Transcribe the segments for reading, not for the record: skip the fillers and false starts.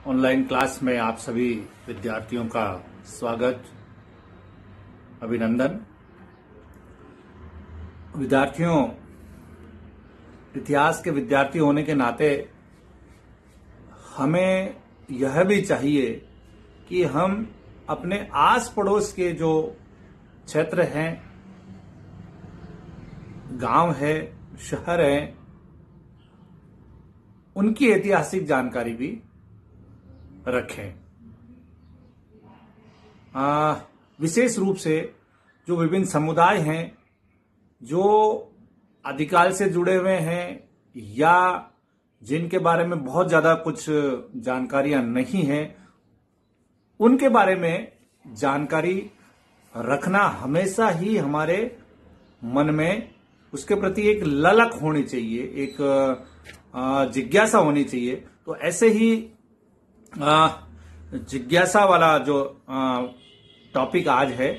Online class में आप सभी विद्यार्थियों का स्वागत, अभिनंदन। विद्यार्थियों, इतिहास के विद्यार्थी होने के नाते हमें यह भी चाहिए कि हम अपने आस पड़ोस के जो क्षेत्र हैं, गांव है, शहर है, उनकी ऐतिहासिक जानकारी भी रखें। विशेष रूप से जो विभिन्न समुदाय हैं जो आदिकाल से जुड़े हुए हैं या जिनके बारे में बहुत ज्यादा कुछ जानकारियां नहीं हैं, उनके बारे में जानकारी रखना हमेशा ही हमारे मन में उसके प्रति एक ललक होनी चाहिए, एक जिज्ञासा होनी चाहिए। तो ऐसे ही जिज्ञासा वाला जो टॉपिक आज है,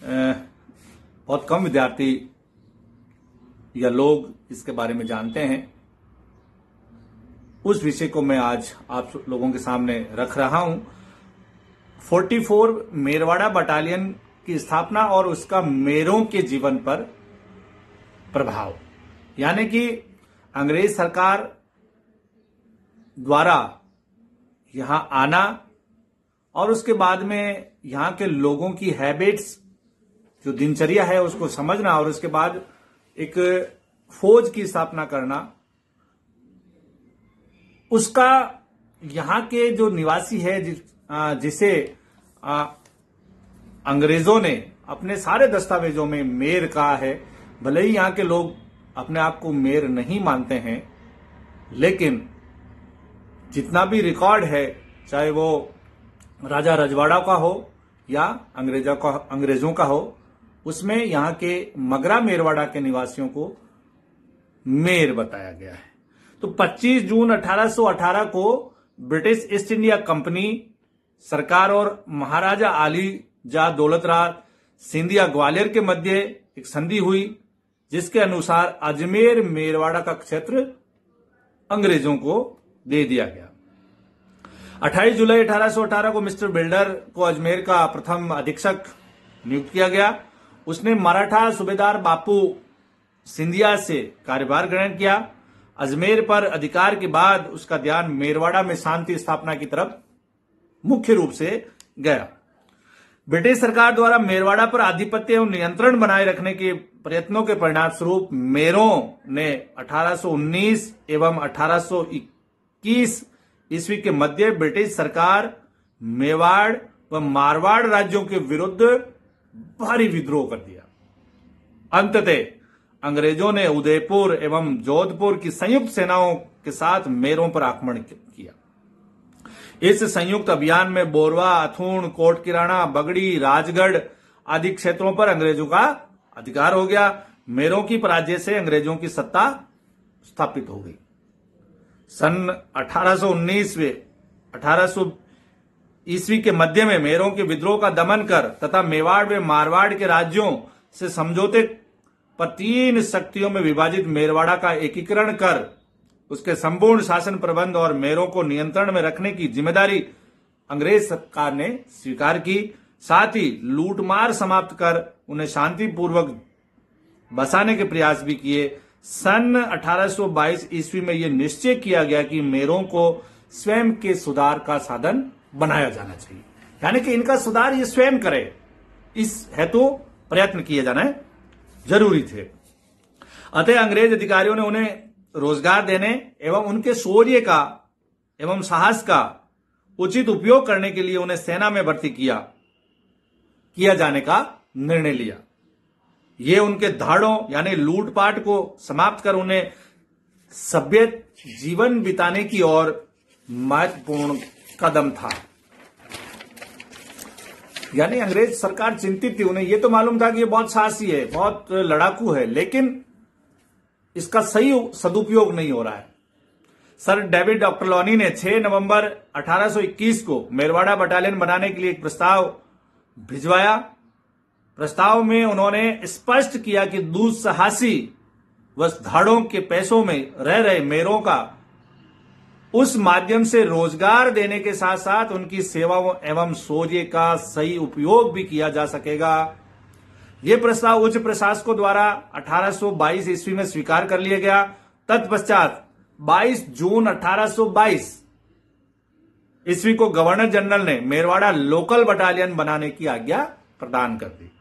बहुत कम विद्यार्थी या लोग इसके बारे में जानते हैं। उस विषय को मैं आज आप लोगों के सामने रख रहा हूं। 44 मेरवाड़ा बटालियन की स्थापना और उसका मेरों के जीवन पर प्रभाव, यानी कि अंग्रेज सरकार द्वारा यहां आना और उसके बाद में यहां के लोगों की हैबिट्स, जो दिनचर्या है, उसको समझना और उसके बाद एक फौज की स्थापना करना, उसका यहां के जो निवासी है जिसे अंग्रेजों ने अपने सारे दस्तावेजों में मेर कहा है। भले ही यहां के लोग अपने आप को मेर नहीं मानते हैं, लेकिन जितना भी रिकॉर्ड है, चाहे वो राजा रजवाड़ा का हो या अंग्रेजों का हो, उसमें यहां के मगरा मेरवाड़ा के निवासियों को मेर बताया गया है। तो 25 जून 1818 को ब्रिटिश ईस्ट इंडिया कंपनी सरकार और महाराजा आली जा दौलत राज सिंधिया ग्वालियर के मध्य एक संधि हुई, जिसके अनुसार अजमेर मेरवाड़ा का क्षेत्र अंग्रेजों को दे दिया गया। 28 जुलाई 1818 को मिस्टर बिल्डर को अजमेर का प्रथम अधीक्षक नियुक्त किया गया। उसने मराठा सूबेदार बापू सिंधिया से कार्यभार ग्रहण किया। अजमेर पर अधिकार के बाद उसका ध्यान मेरवाड़ा में शांति स्थापना की तरफ मुख्य रूप से गया। ब्रिटिश सरकार द्वारा मेरवाड़ा पर आधिपत्य एवं नियंत्रण बनाए रखने के प्रयत्नों के परिणाम स्वरूप मेरों ने 1819 एवं 1821 ईस्वी के मध्य ब्रिटिश सरकार मेवाड़ व मारवाड़ राज्यों के विरुद्ध भारी विद्रोह कर दिया। अंततः अंग्रेजों ने उदयपुर एवं जोधपुर की संयुक्त सेनाओं के साथ मेरों पर आक्रमण किया। इस संयुक्त अभियान में बोरवा, अथूण, कोट किराना, बगड़ी, राजगढ़ आदि क्षेत्रों पर अंग्रेजों का अधिकार हो गया। मेरों की पराजय से अंग्रेजों की सत्ता स्थापित हो गई। सन 1819 में 1800 ईस्वी के मध्य में मेरों के विद्रोह का दमन कर तथा मेवाड़ व मारवाड़ के राज्यों से समझौते पर 3 शक्तियों में विभाजित मेरवाड़ा का एकीकरण कर उसके संपूर्ण शासन प्रबंध और मेरों को नियंत्रण में रखने की जिम्मेदारी अंग्रेज सरकार ने स्वीकार की। साथ ही लूटमार समाप्त कर उन्हें शांतिपूर्वक बसाने के प्रयास भी किए। सन 1822 ईस्वी में यह निश्चय किया गया कि मेरों को स्वयं के सुधार का साधन बनाया जाना चाहिए, यानी कि इनका सुधार ये स्वयं करे, इस हेतु प्रयत्न किए जाना जरूरी थे। अतः अंग्रेज अधिकारियों ने उन्हें रोजगार देने एवं उनके शौर्य का एवं साहस का उचित उपयोग करने के लिए उन्हें सेना में भर्ती किया जाने का निर्णय लिया। ये उनके धाड़ों यानी लूटपाट को समाप्त कर उन्हें सभ्य जीवन बिताने की ओर महत्वपूर्ण कदम था। यानी अंग्रेज सरकार चिंतित थी। उन्हें यह तो मालूम था कि ये बहुत साहसी है, बहुत लड़ाकू है, लेकिन इसका सही सदुपयोग नहीं हो रहा है। सर डेविड ऑक्टरलॉनी ने 6 नवंबर 1821 को मेरवाड़ा बटालियन बनाने के लिए एक प्रस्ताव भिजवाया। प्रस्ताव में उन्होंने स्पष्ट किया कि दुस्साहसी व धाड़ों के पैसों में रह रहे मेरों का उस माध्यम से रोजगार देने के साथ साथ उनकी सेवाओं एवं शौर्य का सही उपयोग भी किया जा सकेगा। यह प्रस्ताव उच्च प्रशासकों द्वारा 1822 ईस्वी में स्वीकार कर लिया गया। तत्पश्चात 22 जून 1822 ईस्वी को गवर्नर जनरल ने मेरवाड़ा लोकल बटालियन बनाने की आज्ञा प्रदान कर दी।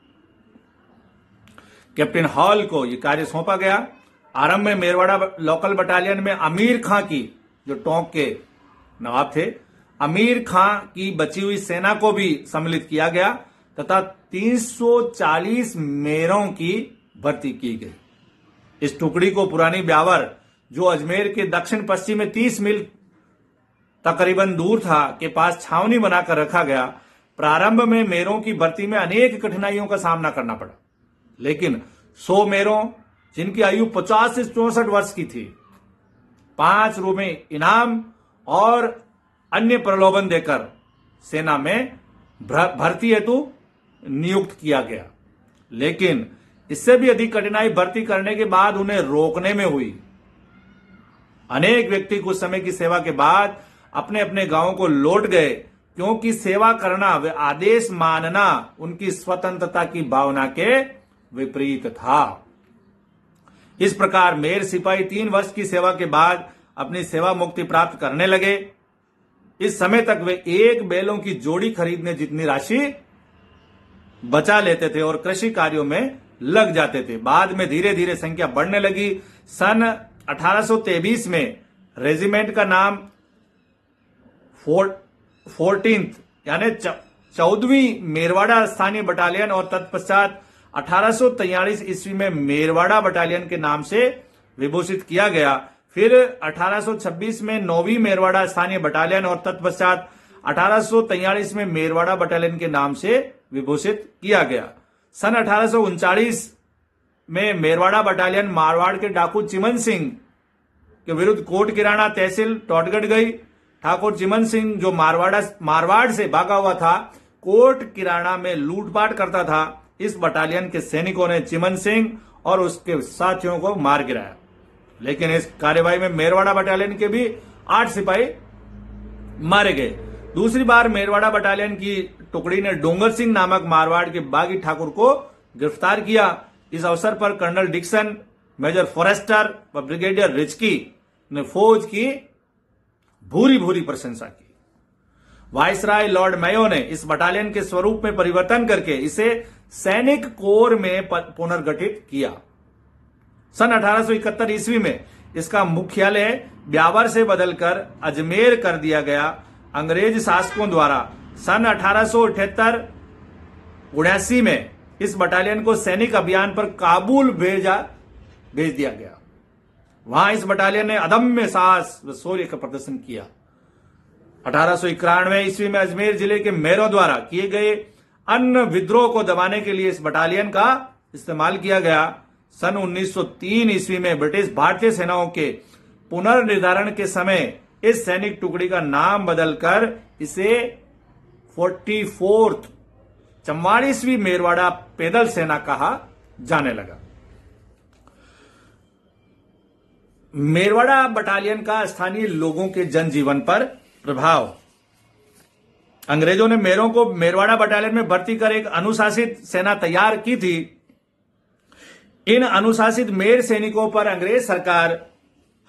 कैप्टन हॉल को यह कार्य सौंपा गया। आरंभ में मेरवाड़ा लोकल बटालियन में अमीर खां की, जो टोंक के नवाब थे, अमीर खां की बची हुई सेना को भी सम्मिलित किया गया तथा 340 मेरों की भर्ती की गई। इस टुकड़ी को पुरानी ब्यावर, जो अजमेर के दक्षिण पश्चिम में 30 मील तकरीबन दूर था, के पास छावनी बनाकर रखा गया। प्रारंभ में मेरों की भर्ती में अनेक कठिनाइयों का सामना करना पड़ा, लेकिन 100 मेरों, जिनकी आयु 50 से 64 वर्ष की थी, 5 रुपए इनाम और अन्य प्रलोभन देकर सेना में भर्ती हेतु नियुक्त किया गया। लेकिन इससे भी अधिक कठिनाई भर्ती करने के बाद उन्हें रोकने में हुई। अनेक व्यक्ति कुछ समय की सेवा के बाद अपने अपने गांवों को लौट गए, क्योंकि सेवा करना व आदेश मानना उनकी स्वतंत्रता की भावना के विपरीत था। इस प्रकार मेर सिपाही 3 वर्ष की सेवा के बाद अपनी सेवा मुक्ति प्राप्त करने लगे। इस समय तक वे 1 बैलों की जोड़ी खरीदने जितनी राशि बचा लेते थे और कृषि कार्यों में लग जाते थे। बाद में धीरे धीरे संख्या बढ़ने लगी। सन 1823 में रेजिमेंट का नाम 14th यानी 14वीं मेरवाड़ा स्थानीय बटालियन और तत्पश्चात 1843 ईस्वी में मेरवाड़ा बटालियन के नाम से विभूषित किया गया। फिर 1826 में 9वीं मेरवाड़ा स्थानीय बटालियन और तत्पश्चात 1843 में मेरवाड़ा बटालियन के नाम से विभूषित किया गया। सन 1839 में मेरवाड़ा बटालियन मारवाड़ के डाकू चिमन सिंह के विरुद्ध कोट किराना तहसील टोटगढ़ गई। ठाकुर चिमन सिंह, जो मारवाड़ से भागा हुआ था, कोट किराना में लूटपाट करता था। इस बटालियन के सैनिकों ने चिमन सिंह और उसके साथियों को मार गिराया, लेकिन इस कार्यवाही में मेरवाड़ा बटालियन के भी 8 सिपाही मारे गए। दूसरी बार मेरवाड़ा बटालियन की टुकड़ी ने डोंगर सिंह नामक मारवाड़ के बागी ठाकुर को गिरफ्तार किया। इस अवसर पर कर्नल डिक्सन, मेजर फॉरेस्टर व ब्रिगेडियर रिचकी ने फौज की भूरी भूरी प्रशंसा की। वायसराय लॉर्ड मेयो ने इस बटालियन के स्वरूप में परिवर्तन करके इसे सैनिक कोर में पुनर्गठित किया। सन 1871 ईस्वी में इसका मुख्यालय ब्यावर से बदलकर अजमेर कर दिया गया। अंग्रेज शासकों द्वारा सन 1878-79 में इस बटालियन को सैनिक अभियान पर काबुल भेज दिया गया। वहां इस बटालियन ने अदम्य साहस व शौर्य का प्रदर्शन किया। 1891 ईस्वी में अजमेर जिले के मेरों द्वारा किए गए अन्य विद्रोह को दबाने के लिए इस बटालियन का इस्तेमाल किया गया। सन 1903 ईस्वी में ब्रिटिश भारतीय सेनाओं के पुनर्निर्धारण के समय इस सैनिक टुकड़ी का नाम बदलकर इसे 44th 44वीं मेरवाड़ा पैदल सेना कहा जाने लगा। मेरवाड़ा बटालियन का स्थानीय लोगों के जनजीवन पर प्रभाव। अंग्रेजों ने मेरों को मेरवाड़ा बटालियन में भर्ती कर एक अनुशासित सेना तैयार की थी। इन अनुशासित मेर सैनिकों पर अंग्रेज सरकार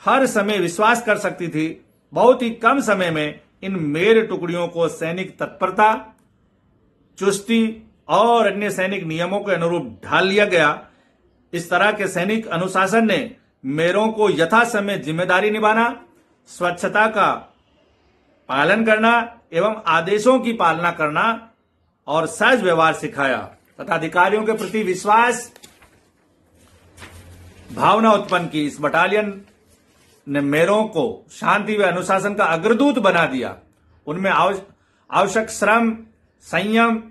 हर समय विश्वास कर सकती थी। बहुत ही कम समय में इन मेर टुकड़ियों को सैनिक तत्परता, चुस्ती और अन्य सैनिक नियमों के अनुरूप ढाल लिया गया। इस तरह के सैनिक अनुशासन ने मेरों को यथा समय जिम्मेदारी निभाना, स्वच्छता का पालन करना एवं आदेशों की पालना करना और सहज व्यवहार सिखाया तथा अधिकारियों के प्रति विश्वास भावना उत्पन्न की। इस बटालियन ने मेरों को शांति व अनुशासन का अग्रदूत बना दिया। उनमें आवश्यक श्रम, संयम,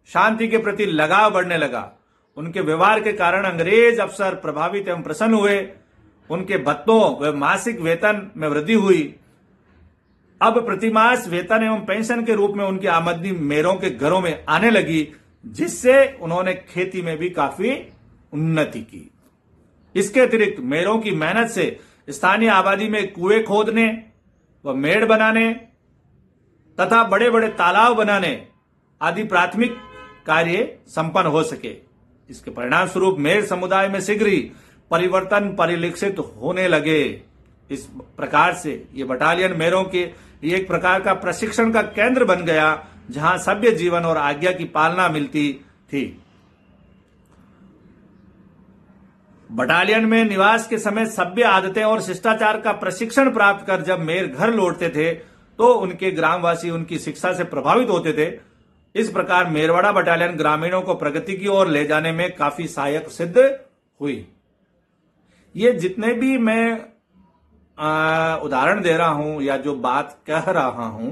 शांति के प्रति लगाव बढ़ने लगा। उनके व्यवहार के कारण अंग्रेज अफसर प्रभावित एवं प्रसन्न हुए। उनके भत्तों व मासिक वेतन में वृद्धि हुई। अब प्रतिमास वेतन एवं पेंशन के रूप में उनकी आमदनी मेरों के घरों में आने लगी, जिससे उन्होंने खेती में भी काफी उन्नति की। इसके अतिरिक्त मेरों की मेहनत से स्थानीय आबादी में कुएं खोदने, व मेड़ बनाने तथा बड़े बड़े तालाब बनाने आदि प्राथमिक कार्य संपन्न हो सके। इसके परिणाम स्वरूप मेर समुदाय में शीघ्र ही परिवर्तन परिलक्षित होने लगे। इस प्रकार से ये बटालियन मेरों के एक प्रकार का प्रशिक्षण का केंद्र बन गया, जहां सभ्य जीवन और आज्ञा की पालना मिलती थी। बटालियन में निवास के समय सभ्य आदतें और शिष्टाचार का प्रशिक्षण प्राप्त कर जब मेर घर लौटते थे तो उनके ग्रामवासी उनकी शिक्षा से प्रभावित होते थे। इस प्रकार मेरवाड़ा बटालियन ग्रामीणों को प्रगति की ओर ले जाने में काफी सहायक सिद्ध हुई। ये जितने भी मैं उदाहरण दे रहा हूं या जो बात कह रहा हूं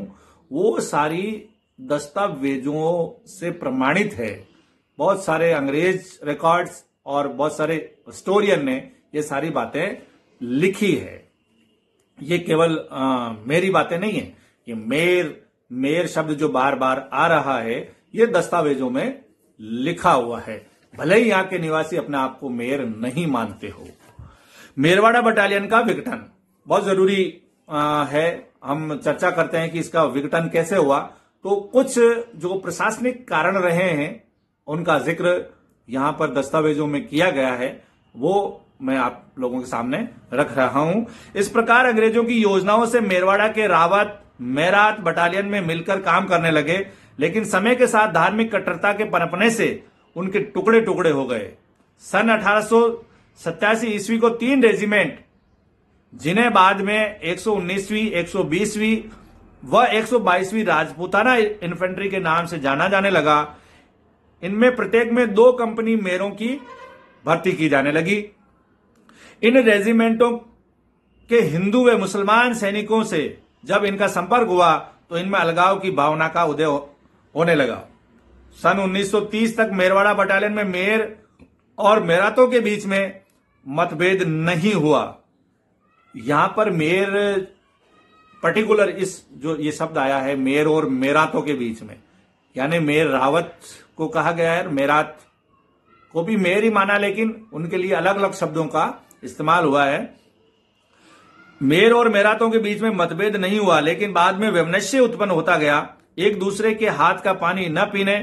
वो सारी दस्तावेजों से प्रमाणित है। बहुत सारे अंग्रेज रिकॉर्ड्स और बहुत सारे हिस्टोरियन ने ये सारी बातें लिखी है। ये केवल मेरी बातें नहीं है। ये मेर शब्द जो बार बार आ रहा है ये दस्तावेजों में लिखा हुआ है, भले ही यहां के निवासी अपने आप को मेर नहीं मानते हो। मेरवाड़ा बटालियन का विघटन बहुत जरूरी है। हम चर्चा करते हैं कि इसका विघटन कैसे हुआ। तो कुछ जो प्रशासनिक कारण रहे हैं उनका जिक्र यहां पर दस्तावेजों में किया गया है, वो मैं आप लोगों के सामने रख रहा हूं। इस प्रकार अंग्रेजों की योजनाओं से मेरवाड़ा के रावत मेरात बटालियन में मिलकर काम करने लगे, लेकिन समय के साथ धार्मिक कट्टरता के पनपने से उनके टुकड़े टुकड़े हो गए। सन 1887 ईस्वी को 3 रेजिमेंट, जिन्हें बाद में 119वीं, 120वीं व 122वीं राजपूताना इन्फेंट्री के नाम से जाना जाने लगा, इनमें प्रत्येक में 2 कंपनी मेरों की भर्ती की जाने लगी। इन रेजिमेंटों के हिंदू व मुसलमान सैनिकों से जब इनका संपर्क हुआ तो इनमें अलगाव की भावना का उदय होने लगा। सन 1930 तक मेरवाड़ा बटालियन में मेर और मेरातों के बीच में मतभेद नहीं हुआ। यहां पर मेर पर्टिकुलर इस जो ये शब्द आया है मेर और मेरातों के बीच में, यानी मेर रावत को कहा गया है, मेरात को भी मेर ही माना, लेकिन उनके लिए अलग अलग शब्दों का इस्तेमाल हुआ है। मेर और मेरातों के बीच में मतभेद नहीं हुआ, लेकिन बाद में वैमनस्य उत्पन्न होता गया। एक दूसरे के हाथ का पानी न पीने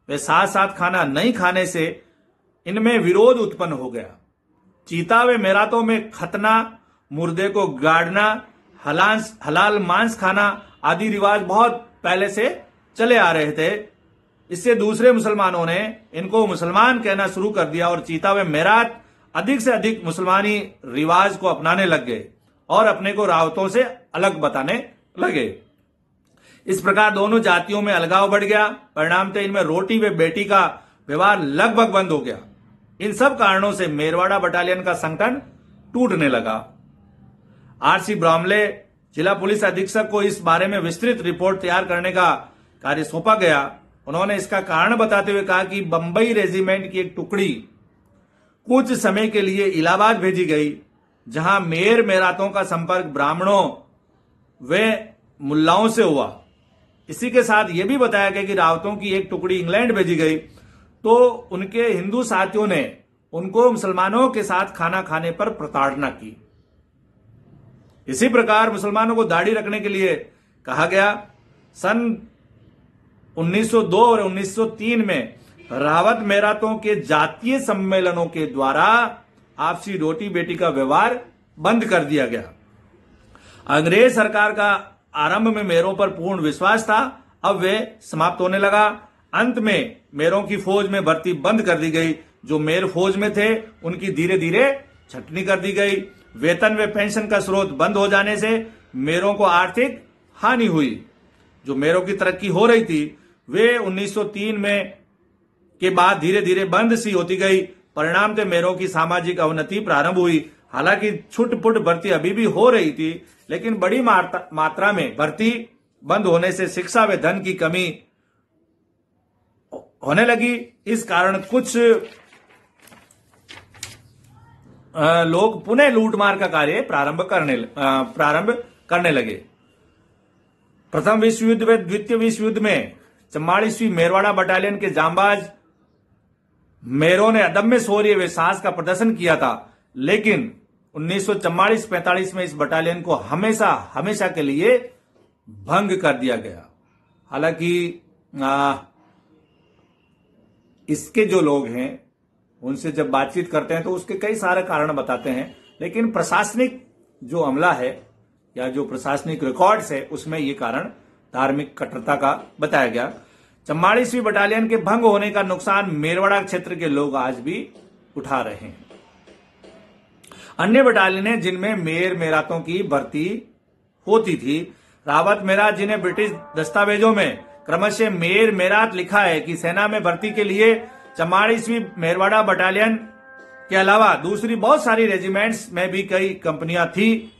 व साथ साथ खाना नहीं खाने से इनमें विरोध उत्पन्न हो गया। चीता व मेरातों में खतना, मुर्दे को गाड़ना, हलाल मांस खाना आदि रिवाज बहुत पहले से चले आ रहे थे। इससे दूसरे मुसलमानों ने इनको मुसलमान कहना शुरू कर दिया और चीता व मेरात अधिक से अधिक मुसलमानी रिवाज को अपनाने लग गए और अपने को रावतों से अलग बताने लगे। इस प्रकार दोनों जातियों में अलगाव बढ़ गया। परिणामतः इनमें रोटी व बेटी का व्यवहार लगभग बंद हो गया। इन सब कारणों से मेरवाड़ा बटालियन का संगठन टूटने लगा। आरसी ब्राह्मले जिला पुलिस अधीक्षक को इस बारे में विस्तृत रिपोर्ट तैयार करने का कार्य सौंपा गया। उन्होंने इसका कारण बताते हुए कहा कि बंबई रेजिमेंट की एक टुकड़ी कुछ समय के लिए इलाहाबाद भेजी गई, जहां मेर मेरातों का संपर्क ब्राह्मणों व मुल्लाओं से हुआ। इसी के साथ यह भी बताया गया कि रावतों की एक टुकड़ी इंग्लैंड भेजी गई, तो उनके हिंदू साथियों ने उनको मुसलमानों के साथ खाना खाने पर प्रताड़ना की। इसी प्रकार मुसलमानों को दाढ़ी रखने के लिए कहा गया। सन 1902 और 1903 में रावत मेरातों के जातीय सम्मेलनों के द्वारा आपसी रोटी बेटी का व्यवहार बंद कर दिया गया। अंग्रेज सरकार का आरंभ में मेरों पर पूर्ण विश्वास था, अब वे समाप्त होने लगा। अंत में मेरों की फौज में भर्ती बंद कर दी गई। जो मेर फौज में थे उनकी धीरे धीरे छटनी कर दी गई। वेतन व पेंशन का स्रोत बंद हो जाने से मेरों को आर्थिक हानि हुई। जो मेरों की तरक्की हो रही थी वे 1903 में के बाद धीरे धीरे बंद सी होती गई। परिणाम से मेरों की सामाजिक अवनति प्रारंभ हुई। हालांकि छुट-पुट भर्ती अभी भी हो रही थी, लेकिन बड़ी मात्रा में भर्ती बंद होने से शिक्षा व धन की कमी होने लगी। इस कारण कुछ लोग पुनः लूटमार का कार्य प्रारंभ करने लगे। प्रथम विश्व युद्ध व द्वितीय विश्व युद्ध में 44वीं मेरवाड़ा बटालियन के जांबाज मेरों ने अदम्य शौर्य व साहस का प्रदर्शन किया था, लेकिन 1944-45 में इस बटालियन को हमेशा के लिए भंग कर दिया गया। हालांकि इसके जो लोग हैं उनसे जब बातचीत करते हैं तो उसके कई सारे कारण बताते हैं, लेकिन प्रशासनिक जो अमला है या जो प्रशासनिक रिकॉर्ड्स है उसमें ये कारण धार्मिक कट्टरता का बताया गया। 44वीं बटालियन के भंग होने का नुकसान मेरवाड़ा क्षेत्र के लोग आज भी उठा रहे हैं। अन्य बटालियनें जिनमें मेर मेरातों की भर्ती होती थी, रावत मेरात जिन्हें ब्रिटिश दस्तावेजों में क्रमशः मेर मेरात लिखा है कि सेना में भर्ती के लिए 44वीं मेरवाड़ा बटालियन के अलावा दूसरी बहुत सारी रेजिमेंट्स में भी कई कंपनियां थी।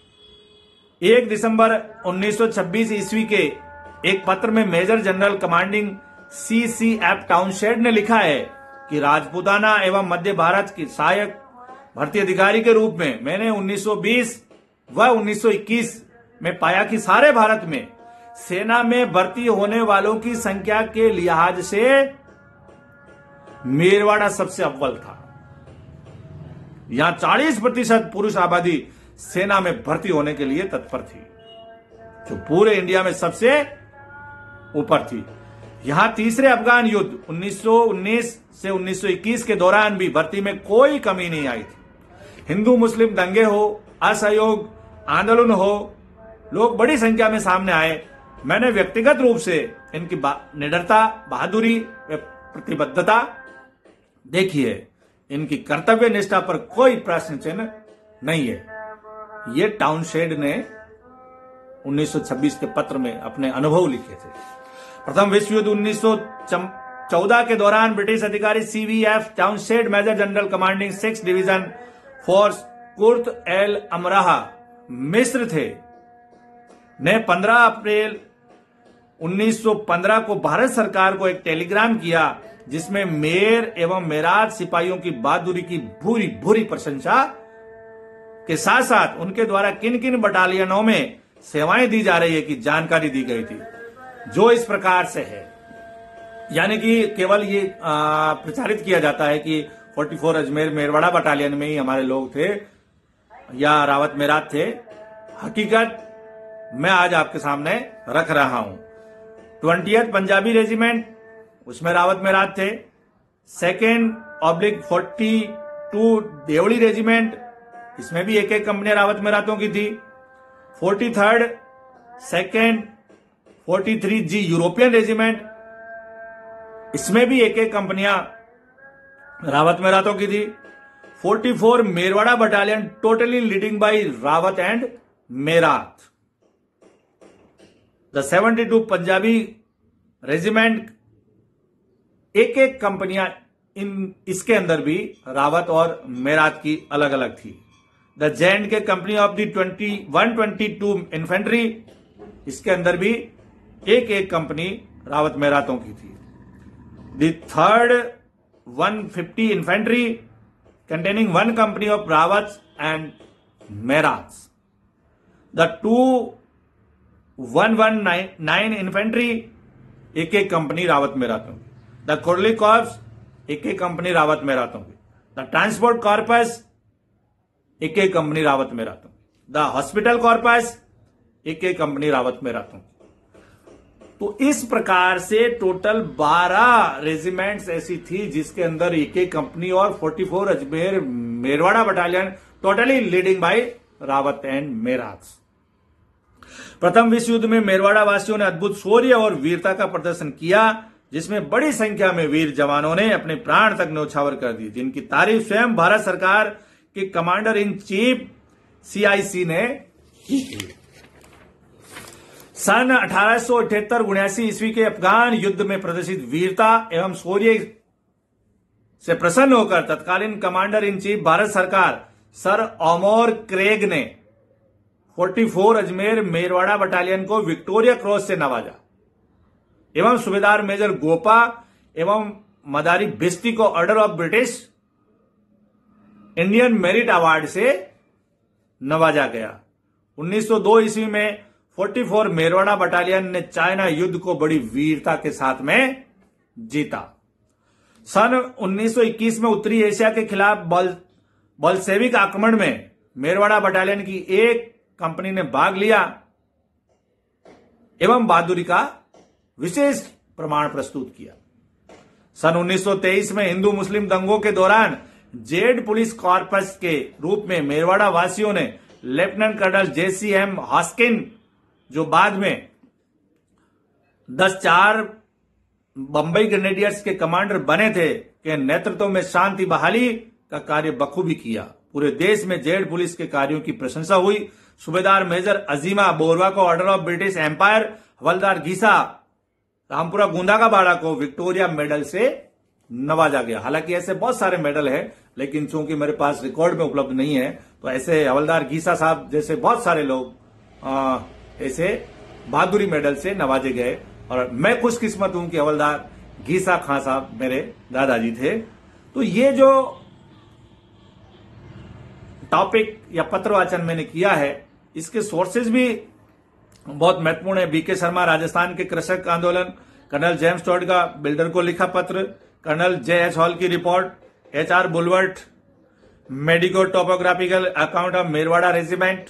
1 दिसंबर 1926 ईस्वी के एक पत्र में मेजर जनरल कमांडिंग CCF टाउनशेड ने लिखा है कि राजपूताना एवं मध्य भारत की सहायक भर्ती अधिकारी के रूप में मैंने 1920 व 1921 में पाया कि सारे भारत में सेना में भर्ती होने वालों की संख्या के लिहाज से मेरवाड़ा सबसे अव्वल था। यहां 40% पुरुष आबादी सेना में भर्ती होने के लिए तत्पर थी, जो पूरे इंडिया में सबसे ऊपर थी। यहां तीसरे अफगान युद्ध 1919 से 1921 के दौरान भी भर्ती में कोई कमी नहीं आई थी। हिंदू मुस्लिम दंगे हो, असहयोग आंदोलन हो, लोग बड़ी संख्या में सामने आए। मैंने व्यक्तिगत रूप से इनकी निडरता, बहादुरी व प्रतिबद्धता देखी है। इनकी कर्तव्य निष्ठा पर कोई प्रश्न चिन्ह नहीं है। ये टाउनशेड ने 1926 के पत्र में अपने अनुभव लिखे थे। प्रथम विश्व युद्ध 1914 के दौरान ब्रिटिश अधिकारी CVF Townshend major general commanding 6 division force Kut el Amara मिस्र थे, ने 15 अप्रैल 1915 को भारत सरकार को एक टेलीग्राम किया जिसमें मेर एवं मेरात सिपाहियों की बहादुरी की भूरी भूरी प्रशंसा के साथ साथ उनके द्वारा किन किन बटालियनों में सेवाएं दी जा रही है की जानकारी दी गई थी, जो इस प्रकार से है। यानी कि केवल ये प्रचारित किया जाता है कि 44 अजमेर मेरवाड़ा बटालियन में ही हमारे लोग थे या रावत मेरात थे। हकीकत मैं आज आपके सामने रख रहा हूं। 20th पंजाबी रेजिमेंट, उसमें रावत मेरात थे। 2nd/42 देवड़ी रेजिमेंट, इसमें भी एक कंपनी रावत मेरातों की थी। 43rd, 2nd, 43G European regiment, इसमें भी एक कंपनियां रावत मेरातों की थी। 44 Merwara battalion totally leading by Rawat and Merat. The 72 Punjabi regiment, एक कंपनियां इसके अंदर भी रावत और मेरात की अलग अलग थी। The J&K company of the 122 infantry, इसके अंदर भी एक कंपनी रावत मेरातों की थी। The 3rd 150 infantry containing 1 company of Rawats and Merats. The 2 119 infantry, एक कंपनी रावत मेरातों की। द कोरली कॉर्प्स, एक कंपनी रावत मेरातों की। द ट्रांसपोर्ट कॉर्पस, एक कंपनी रावत मेरातों की। द हॉस्पिटल कॉर्पस, एक कंपनी रावत मेरातों की। तो इस प्रकार से टोटल 12 रेजिमेंट्स ऐसी थी जिसके अंदर एक कंपनी और 44 Ajmer Merwara battalion totally leading by Rawat and Merat. प्रथम विश्व युद्ध में मेरवाड़ा वासियों ने अद्भुत शौर्य और वीरता का प्रदर्शन किया, जिसमें बड़ी संख्या में वीर जवानों ने अपने प्राण तक न्यौछावर कर दिए, जिनकी तारीफ स्वयं भारत सरकार के कमांडर इन चीफ CIC ने की थी। सन 1878-79 ईस्वी के अफगान युद्ध में प्रदर्शित वीरता एवं शौर्य से प्रसन्न होकर तत्कालीन कमांडर इन चीफ भारत सरकार सर ओमोर क्रेग ने 44 अजमेर मेरवाड़ा बटालियन को विक्टोरिया क्रॉस से नवाजा एवं सूबेदार मेजर गोपा एवं मदारी बिस्ती को order of British Indian merit award से नवाजा गया। 1902 ईस्वी में 44 मेरवाड़ा बटालियन ने चाइना युद्ध को बड़ी वीरता के साथ में जीता। सन 1921 में उत्तरी एशिया के खिलाफ बलशेविक आक्रमण में मेरवाड़ा बटालियन की एक कंपनी ने भाग लिया एवं बहादुरी का विशेष प्रमाण प्रस्तुत किया। सन 1923 में हिंदू मुस्लिम दंगों के दौरान जेड पुलिस कॉर्पस के रूप में मेरवाड़ा वासियों ने लेफ्टिनेंट कर्नल JCM हॉस्किन, जो बाद में 10-4 बंबई ग्रेनेडियर्स के कमांडर बने थे, के नेतृत्व में शांति बहाली का कार्य बखूबी किया। पूरे देश में जेड पुलिस के कार्यों की प्रशंसा हुई। सूबेदार मेजर अजीमा बोरवा को ऑर्डर ऑफ ब्रिटिश एम्पायर, हवलदार घीसा रामपुरा गोंदा का बाड़ा को विक्टोरिया मेडल से नवाजा गया। हालांकि ऐसे बहुत सारे मेडल हैं, लेकिन चूंकि मेरे पास रिकॉर्ड में उपलब्ध नहीं है, तो ऐसे हवलदार घीसा साहब जैसे बहुत सारे लोग ऐसे बहादुरी मेडल से नवाजे गए। और मैं खुशकिस्मत हूं कि हवलदार घीसा खां साहब मेरे दादाजी थे। तो ये जो टॉपिक या पत्र वाचन मैंने किया है, इसके सोर्सेज भी बहुत महत्वपूर्ण है। बीके शर्मा राजस्थान के कृषक आंदोलन, कर्नल जेम्स टॉड का बिल्डर को लिखा पत्र, कर्नल JH हॉल की रिपोर्ट, HR बुलवर्ट medico topographical account of Merwara regiment,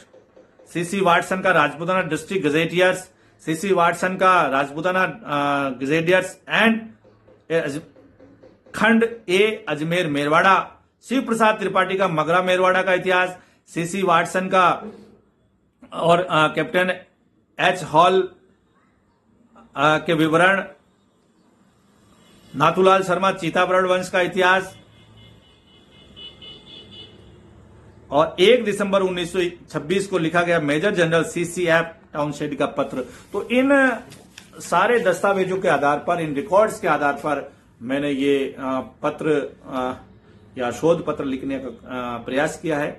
CC Watson का Rajputana district gazetteers, CC Watson का राजपूताना गजेटियर्स एंड खंड A अजमेर मेरवाड़ा, शिव प्रसाद त्रिपाठी का मगरा मेरवाड़ा का इतिहास, CC वाटसन का और कैप्टन H हॉल के विवरण, नाथूलाल शर्मा चीताबरड़ वंश का इतिहास और 1 दिसंबर 1926 को लिखा गया मेजर जनरल CCF टाउनशेड का पत्र। तो इन सारे दस्तावेजों के आधार पर, इन रिकॉर्ड्स के आधार पर मैंने ये पत्र या शोध पत्र लिखने का प्रयास किया है।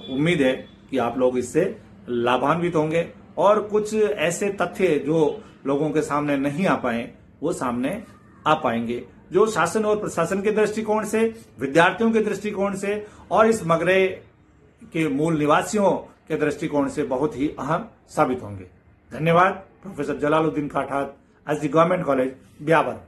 उम्मीद है कि आप लोग इससे लाभान्वित होंगे और कुछ ऐसे तथ्य जो लोगों के सामने नहीं आ पाए वो सामने आ पाएंगे, जो शासन और प्रशासन के दृष्टिकोण से, विद्यार्थियों के दृष्टिकोण से और इस मगरे के मूल निवासियों के दृष्टिकोण से बहुत ही अहम साबित होंगे। धन्यवाद। Professor Jalaluddin Kathat, SD government college, Beawar.